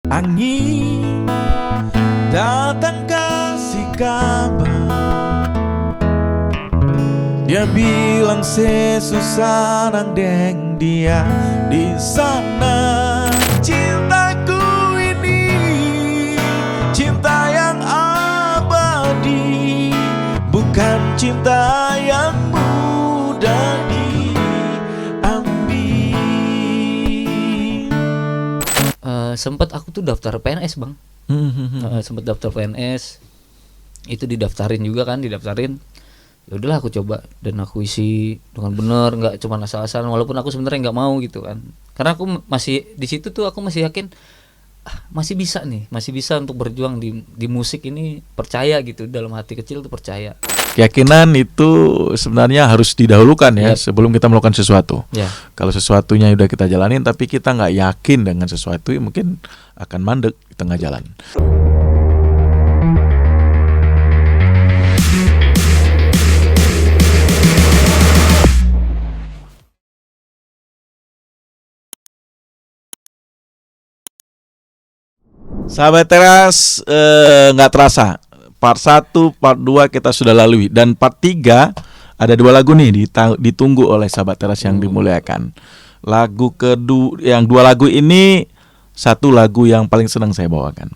Angin datang kasih kabar, dia bilang sesusah nang dia di sana. Cintaku ini cinta yang abadi, bukan cinta yang mudah diambil. Sempat aku tuh daftar PNS bang. Sempat daftar PNS, itu didaftarin juga kan, didaftarin. Ya udahlah aku coba dan aku isi dengan benar, nggak cuma asal-asalan, walaupun aku sebenarnya nggak mau gitu kan, karena aku masih di situ tuh aku masih yakin masih bisa untuk berjuang di musik ini, percaya gitu, dalam hati kecil tuh percaya. Keyakinan itu sebenarnya harus didahulukan ya, sebelum kita melakukan sesuatu. Kalau sesuatunya udah kita jalanin tapi kita nggak yakin dengan sesuatu, ya mungkin akan mandek di tengah jalan. Sahabat Teras, nggak terasa part 1, part 2 kita sudah lalui, dan part 3 ada 2 lagu nih ditunggu oleh sahabat Teras yang dimuliakan. Lagu kedua, yang 2 lagu ini, satu lagu yang paling senang saya bawakan.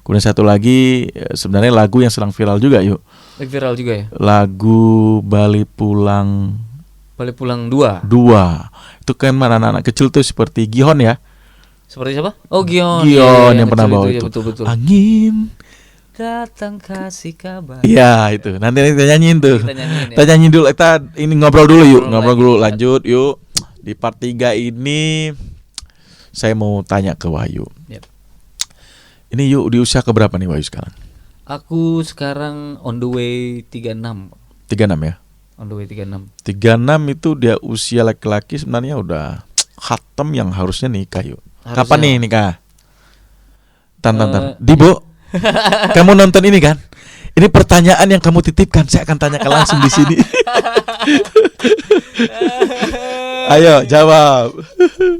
Kemudian satu lagi sebenarnya lagu yang sedang viral juga, yuk. Lagi viral juga ya. Lagu Balik Pulang 2. Itu kan mana anak-anak kecil tuh seperti Gihon ya. Seperti siapa? Oh, Gion yang pernah bawa itu. Ya, betul. Angin datang kasih kabar. Iya itu. Nanti kita nyanyiin tuh. Kita nyanyiin dulu. Kita ini ngobrol dulu yuk. Ngobrol dulu. Lanjut yuk. Di part 3 ini saya mau tanya ke Wahyu. Ini yuk, di usia keberapa nih Wahyu sekarang? Aku sekarang on the way 36. 36 ya? On the way 36. 36 itu dia usia laki-laki sebenarnya udah khatam yang harusnya nikah yuk. Kapan nih nikah? Tantan. Dibo, kamu nonton ini kan? Ini pertanyaan yang kamu titipkan, saya akan tanyakan langsung di sini. Ayo jawab.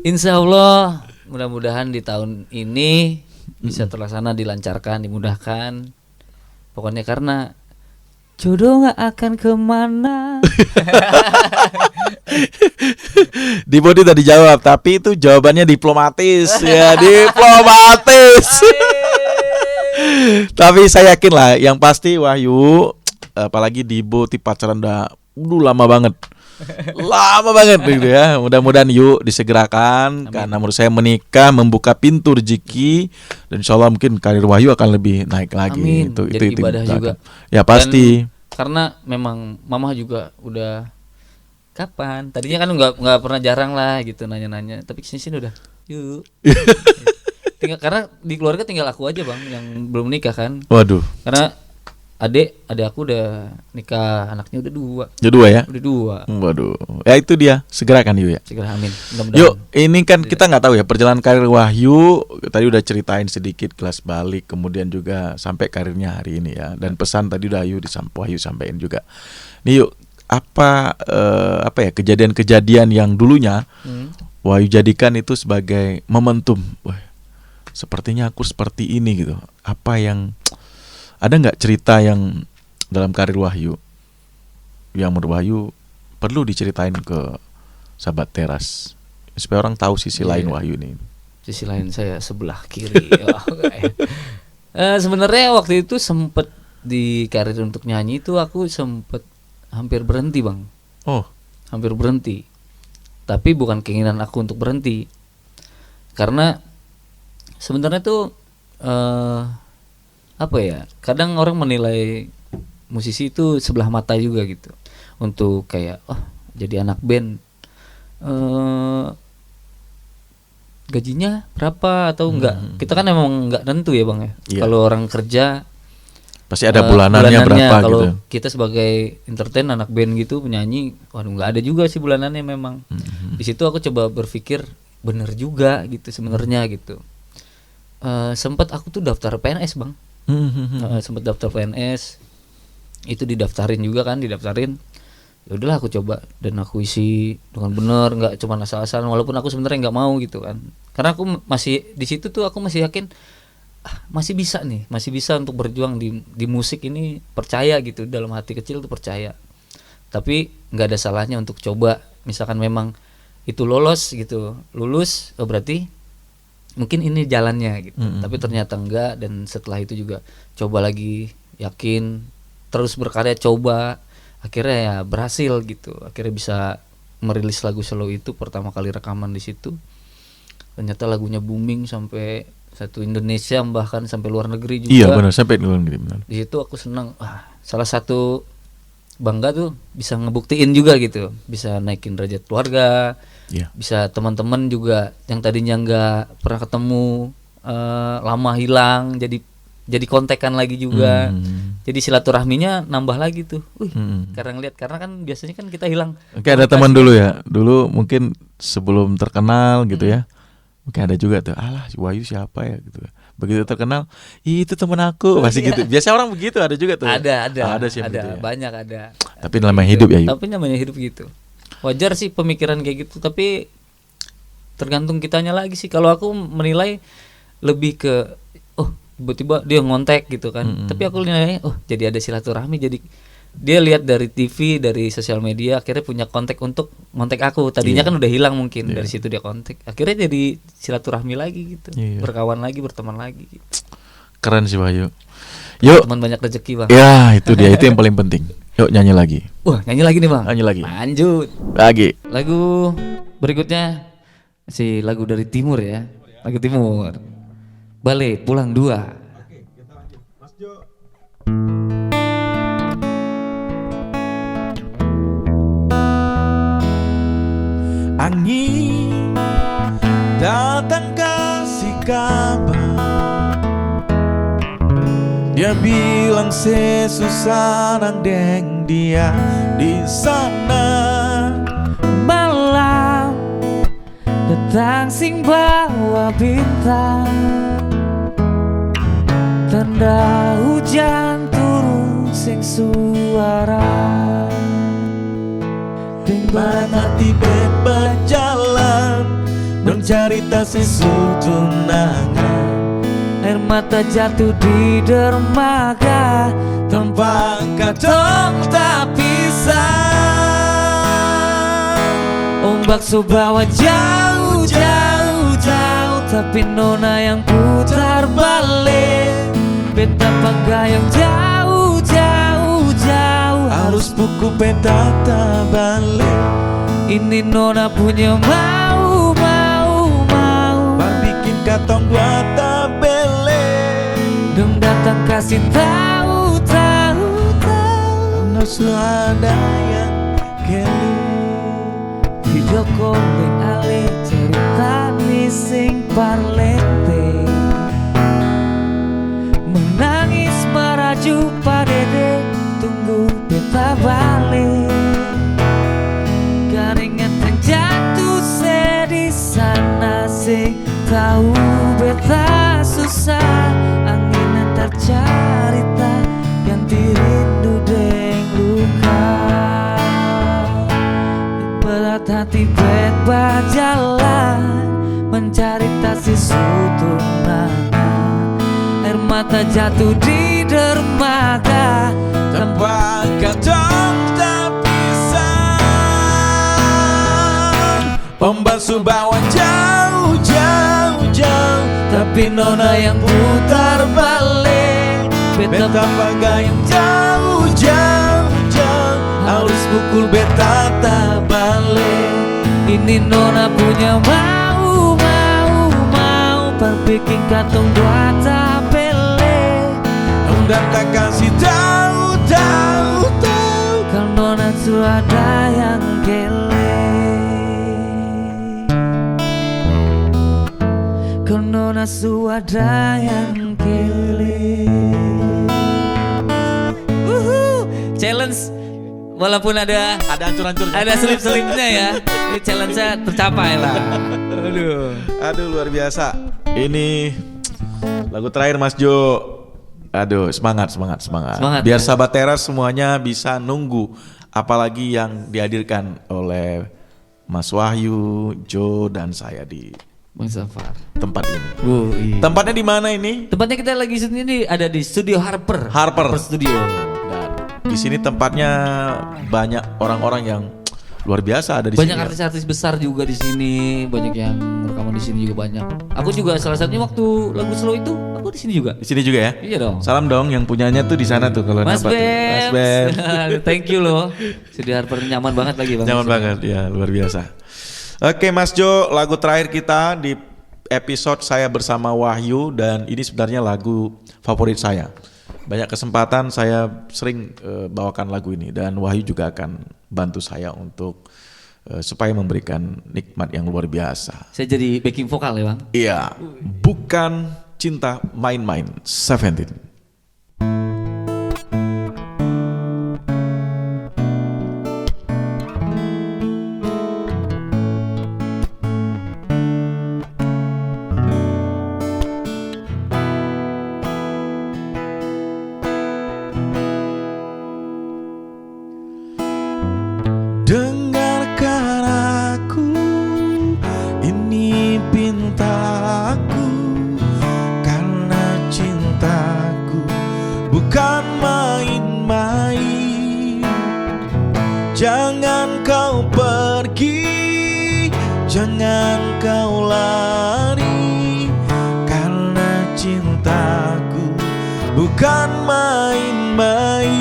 Insya Allah mudah-mudahan di tahun ini bisa terlaksana, dilancarkan, dimudahkan. Pokoknya karena jodoh gak akan kemana. Dibo tadi jawab, tapi itu jawabannya diplomatis ya, diplomatis. Tapi saya yakin lah, yang pasti Wahyu, apalagi Dibo pacaran udah lama banget. Lama banget gitu ya. Mudah-mudahan yuk disegerakan. Amin. Karena menurut saya menikah membuka pintu rezeki, dan insya Allah mungkin karir Wahyu akan lebih naik lagi. Amin. Itu ibadah juga. Ya pasti. Dan karena memang mama juga udah kapan. Tadinya kan nggak pernah, jarang lah gitu nanya-nanya. Tapi sini udah yuk. Karena di keluarga tinggal aku aja bang yang belum nikah kan. Waduh. Karena adik aku udah nikah, anaknya udah 2. Udah 2 ya? Udah 2. Waduh. Ya itu dia, segerakan yuk ya. Segera, amin. Yuk, ini kan kita nggak tahu ya perjalanan karir Wahyu. Tadi udah ceritain sedikit kelas balik, kemudian juga sampai karirnya hari ini ya. Dan pesan tadi udah Wahyu sampaikan juga. Nih yuk, apa ya kejadian-kejadian yang dulunya Wahyu jadikan itu sebagai momentum. Wah, sepertinya aku seperti ini gitu. Apa yang ada nggak cerita yang dalam karir Wahyu yang menurut Wahyu perlu diceritain ke sahabat Teras supaya orang tahu sisi lain Wahyu ini? Sisi lain saya sebelah kiri. Sebenarnya waktu itu sempet di karir untuk nyanyi itu aku sempet hampir berhenti bang. Oh, hampir berhenti. Tapi bukan keinginan aku untuk berhenti, karena sebenarnya tuh apa ya, kadang orang menilai musisi itu sebelah mata juga gitu, untuk kayak jadi anak band gajinya berapa atau enggak. Kita kan emang enggak tentu ya bang ya. Kalau orang kerja pasti ada bulanannya berapa kalau gitu. Kita sebagai entertain anak band gitu, penyanyi, waduh enggak ada juga sih bulanannya memang. Di situ aku coba berpikir bener juga gitu sebenarnya gitu. Sempat aku tuh daftar PNS bang. Sempat daftar PNS, itu didaftarin juga kan, didaftarin. Ya udahlah aku coba dan aku isi dengan benar, nggak cuma asal-asalan, walaupun aku sebenarnya nggak mau gitu kan, Karena aku masih di situ tuh, aku masih yakin masih bisa nih, masih bisa untuk berjuang di musik ini, percaya gitu, dalam hati kecil tuh percaya. Tapi nggak ada salahnya untuk coba, misalkan memang itu lulus, berarti mungkin ini jalannya gitu. Tapi ternyata enggak, dan setelah itu juga coba lagi, yakin, terus berkarya, coba, akhirnya ya berhasil gitu. Akhirnya bisa merilis lagu solo itu, pertama kali rekaman di situ. Ternyata lagunya booming sampai satu Indonesia, bahkan sampai luar negeri juga. Iya benar, sampai luar negeri benar. Di situ aku senang. Salah satu bangga tuh bisa ngebuktiin juga gitu, bisa naikin derajat keluarga. Bisa teman-teman juga yang tadinya nggak pernah ketemu, lama hilang, jadi kontekan lagi juga. Jadi silaturahminya nambah lagi tuh. Karena kan biasanya kan kita hilang. Oke, ada teman dulu ya, dulu mungkin sebelum terkenal gitu ya, mungkin ada juga tuh, alah Wahyu siapa ya gitu. Begitu terkenal, itu temen aku, pasti gitu. Biasa orang begitu, ada juga tuh. Ada sih ada, gitu ya. banyak ada. Tapi namanya hidup ya. Tapi namanya hidup gitu. Wajar sih pemikiran kayak gitu, tapi tergantung kitanya lagi sih. Kalau aku menilai lebih ke tiba-tiba dia ngontek gitu kan. Tapi aku nilai jadi ada silaturahmi, jadi dia lihat dari TV, dari sosial media, akhirnya punya kontak untuk ngontek aku. Tadinya kan udah hilang mungkin, dari situ dia kontak. Akhirnya jadi silaturahmi lagi gitu. Berkawan lagi, berteman lagi gitu. Keren sih Wahyu. Yuk. Teman banyak rezeki Bang. Ya itu dia, itu yang paling penting. Yuk nyanyi lagi. Nyanyi lagi nih Bang. Nyanyi lagi. Lanjut. Lagi. Lagu berikutnya si lagu dari timur ya. Lagu timur. Bale Pulang Dua. Oke, kita lanjut. Mas Jo. Angin datang kasih kabar, dia bilang sesusah nang deng dia di sana. Malam datang sing bawa bintang, tanda hujan turun sing suara. Mana tibet berjalan mencari tak sesutunangan, Air mata jatuh di dermaga, tanpa katong tak pisah. ombak subawa jauh jauh jauh, tapi nona yang putar balik. Beta pagayang jauh jauh jauh, Harus buku peta tak balik. ini nona punya mau. Bar bikin katong dua tak bele. Dong datang kasih tahu. Karena suada yang keli. Video calling ale cerita nih sing parlete, menangis meraju padede, tunggu beta balik. Keringat yang jatuh sedih sana sing tahu beta susah. Angin antar carita ganti rindu deng luka. Berat hati bet berjalan mencari tasi sutunangan. Air mata jatuh di dermaga, Tanpa katong tak pisah. Pembasuh bawa jauh jauh jauh, tapi nona yang putar balik. beta pagai yang jauh jauh jauh. Harus pukul beta tak balik. Ini nona punya mau. Perbikin katong dua tapele. Dan tak kasih tahu. Kalau nona suada yang gele. Kalau nona suada yang gele. Challenge walaupun ada hancur-hancur. ada selip-selipnya ya. Ini challenge-nya tercapai lah. Aduh luar biasa. Ini lagu terakhir Mas Jo. Aduh semangat. Biar sahabat teras semuanya bisa nunggu, apalagi yang dihadirkan oleh Mas Wahyu, Jo dan saya di Bang Safar. tempat ini. Iya. Tempatnya di mana ini? Tempatnya kita lagi sendiri ada di Studio Harper. Harper Studio. Dan di sini tempatnya banyak orang-orang yang luar biasa ada di Banyak sini. artis-artis besar juga di sini, banyak yang rekaman di sini juga banyak. Aku juga salah satunya waktu lagu slow itu, aku di sini juga. Di sini juga ya? Iya dong. Salam dong yang punyanya tuh di sana tuh kalau Mas dapat tuh. Mas Ben. Ben. Thank you loh. Studio Harper nyaman banget lagi Bang. Nyaman banget ya, luar biasa. Oke Mas Jo, lagu terakhir kita di episode saya bersama Wahyu, dan ini sebenarnya lagu favorit saya. Banyak kesempatan saya sering bawakan lagu ini, dan Wahyu juga akan bantu saya untuk supaya memberikan nikmat yang luar biasa. Saya jadi backing vokal ya Bang. Iya, bukan cinta main-main, Seventeen. Dengarkan aku, ini pintaku, karena cintaku bukan main-main. Jangan kau pergi, jangan kau lari, karena cintaku bukan main-main.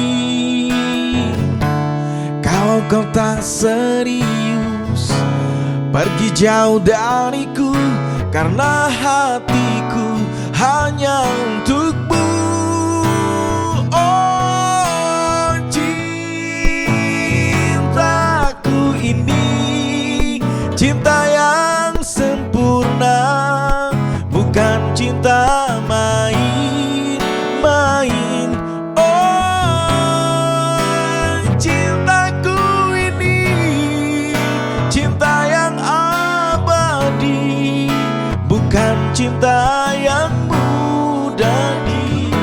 Kalau kau tak serius, pergi jauh dariku, karena hatiku hanya untukmu. Oh, cintaku ini cinta yang sempurna, bukan cinta main-main. Oh, cintaku ini cinta yang abadi, bukan cinta yang mudah diambil.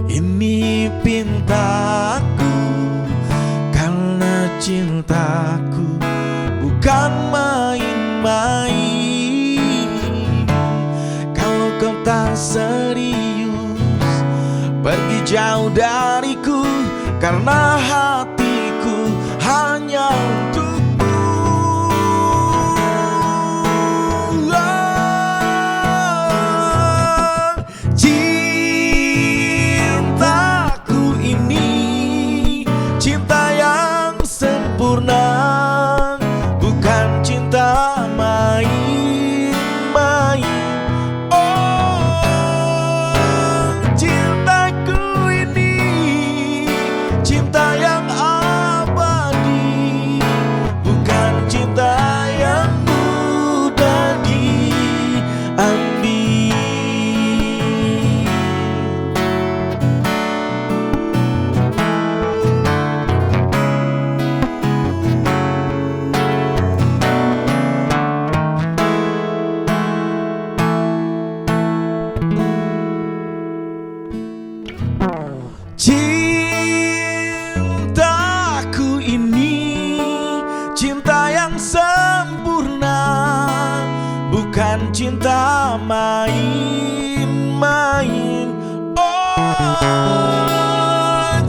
Ini pintaku, karena cintaku bukan main-main. Kalau kau tak serius, pergi jauh dariku, karena hatiku hanya untukmu. Oh, cintaku ini cinta yang sempurna, bukan cinta main-main. Oh, cintaku ini cinta yang abadi, bukan cinta yang mudah diambil. Cintaku ini cinta yang sempurna, bukan cinta main-main. Oh,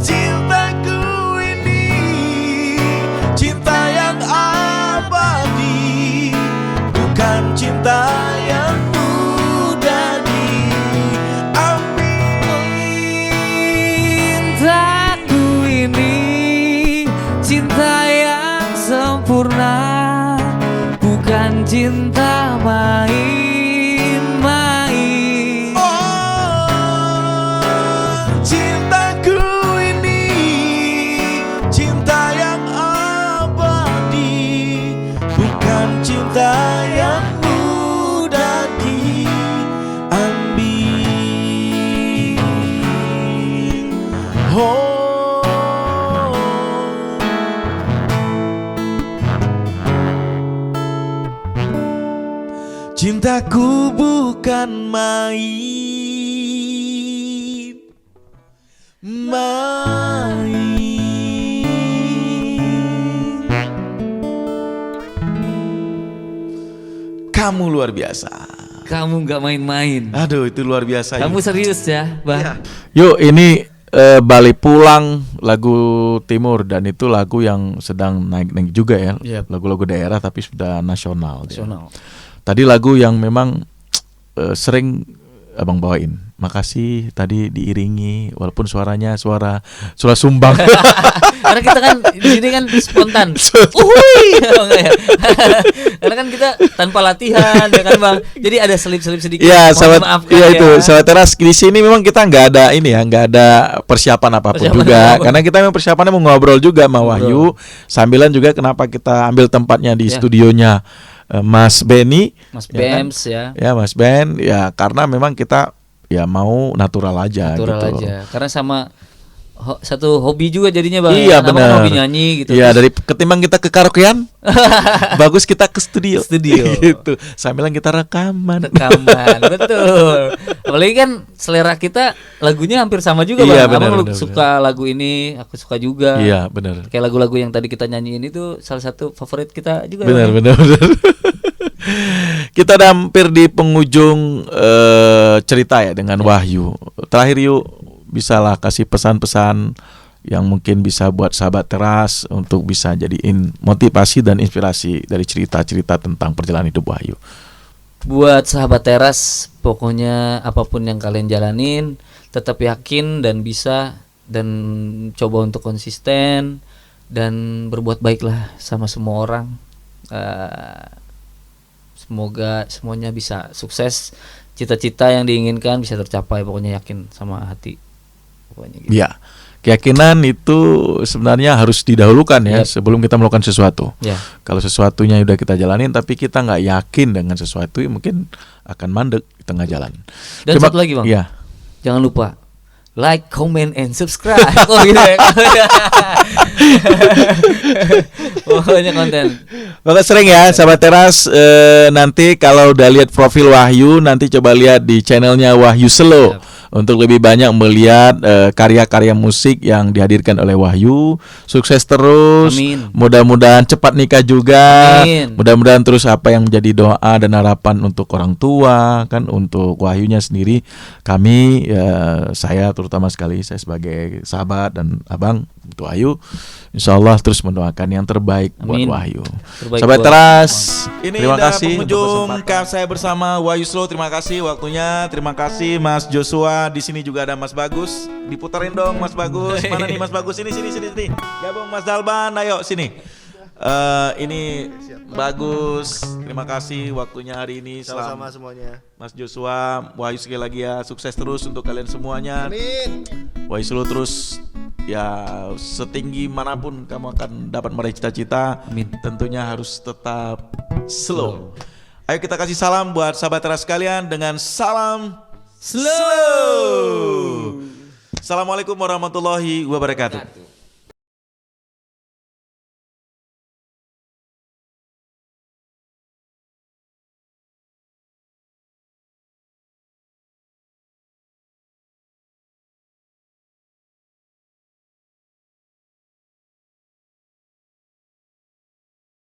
cintaku ini cinta yang abadi, bukan cinta yang mudah diambil. Cintaku ini cinta yang sempurna, bukan cinta main-main. Oh, cintaku ini cinta yang abadi, bukan cinta yang mudah diambil. Oh, Cintaku bukan main. Kamu luar biasa. Kamu nggak main-main. Aduh, itu luar biasa. Kamu serius ya, Bang? Iya. Yuk, ini Balik Pulang lagu Timur, dan itu lagu yang sedang naik-naik juga ya. Yep. Lagu-lagu daerah tapi sudah nasional. dia. Nasional. Tadi lagu yang memang sering Abang bawain. Makasih tadi diiringi walaupun suaranya suara sumbang. Karena kita kan di sini kan spontan. Uhuy, enggak ya? Karena kan kita tanpa latihan ya kan, Bang. Jadi ada selip-selip sedikit. Iya, Mohon sahabat. maafkan Iya ya. itu, sahabat teras di sini memang kita nggak ada ini ya, nggak ada persiapan apapun Persiapan juga. apapun. Karena kita memang persiapannya mau ngobrol juga sama Wahyu. Sambilan juga kenapa kita ambil tempatnya di Ya. studionya Mas Benny, Mas ya kan? Bems ya. Ya Mas Ben, ya karena memang kita ya mau natural aja Natural gitu. aja. Karena sama satu hobi juga jadinya, Bang. Iya, Nama kan benar. hobi nyanyi gitu. Iya, Terus dari ketimbang kita ke karaokean, bagus kita ke studio. gitu. Sambilan kita rekaman. rekaman. Betul. Apalagi kan selera kita lagunya hampir sama juga, Iya, Bang. benar, Abang benar, suka lagu ini, aku suka juga. Iya, benar. Kayak lagu-lagu yang tadi kita nyanyiin itu salah satu favorit kita juga. Benar, Bang. benar. Kita udah hampir di penghujung cerita ya dengan Wahyu. Terakhir yuk, bisalah kasih pesan-pesan yang mungkin bisa buat sahabat teras untuk bisa jadiin motivasi dan inspirasi dari cerita-cerita tentang perjalanan hidup Wahyu. Buat sahabat teras, pokoknya apapun yang kalian jalanin, tetap yakin dan bisa, dan coba untuk konsisten dan berbuat baiklah sama semua orang. Semoga semuanya bisa sukses, cita-cita yang diinginkan bisa tercapai. Pokoknya yakin sama hati. Pokoknya gitu. Ya, keyakinan itu sebenarnya harus didahulukan ya sebelum kita melakukan sesuatu. Ya. Kalau sesuatunya udah kita jalanin tapi kita nggak yakin dengan sesuatu, ya mungkin akan mandek di tengah jalan. Dan satu lagi, Bang. Iya. Jangan lupa like, comment, and subscribe. Oh gitu ya. Pokoknya konten. Maka sering ya sahabat teras, nanti kalau udah lihat profil Wahyu, nanti coba lihat di channelnya Wahyu Selo. Untuk lebih banyak melihat karya-karya musik yang dihadirkan oleh Wahyu. Sukses terus. Amin. Mudah-mudahan cepat nikah juga. Amin. Mudah-mudahan terus apa yang menjadi doa dan harapan untuk orang tua, kan, untuk Wahyunya sendiri. Kami saya terutama sekali, saya sebagai sahabat dan abang untuk Wahyu, insya Allah terus mendoakan yang terbaik buat Amin. Wahyu. Terbaik Sahabat buat teras, Ini terima udah kasih. penghujung saya bersama Wahyu Selo. Terima kasih waktunya. Terima kasih Mas Joshua. Di sini juga ada Mas Bagus. Diputarin dong Mas Bagus. Mana nih Mas Bagus? Sini. Gabung Mas Dalban. Ayo sini. Ini Bagus. Terima kasih waktunya hari ini. Sama-sama semuanya. Mas Joshua, Wahyu sekali lagi ya. Sukses terus untuk kalian semuanya. Amin. Wahyu Selo terus ya, setinggi manapun kamu akan dapat meraih cita-cita. Amin. Tentunya harus tetap slow. Ayo kita kasih salam buat sahabat teras sekalian dengan salam slow. Assalamualaikum warahmatullahi wabarakatuh.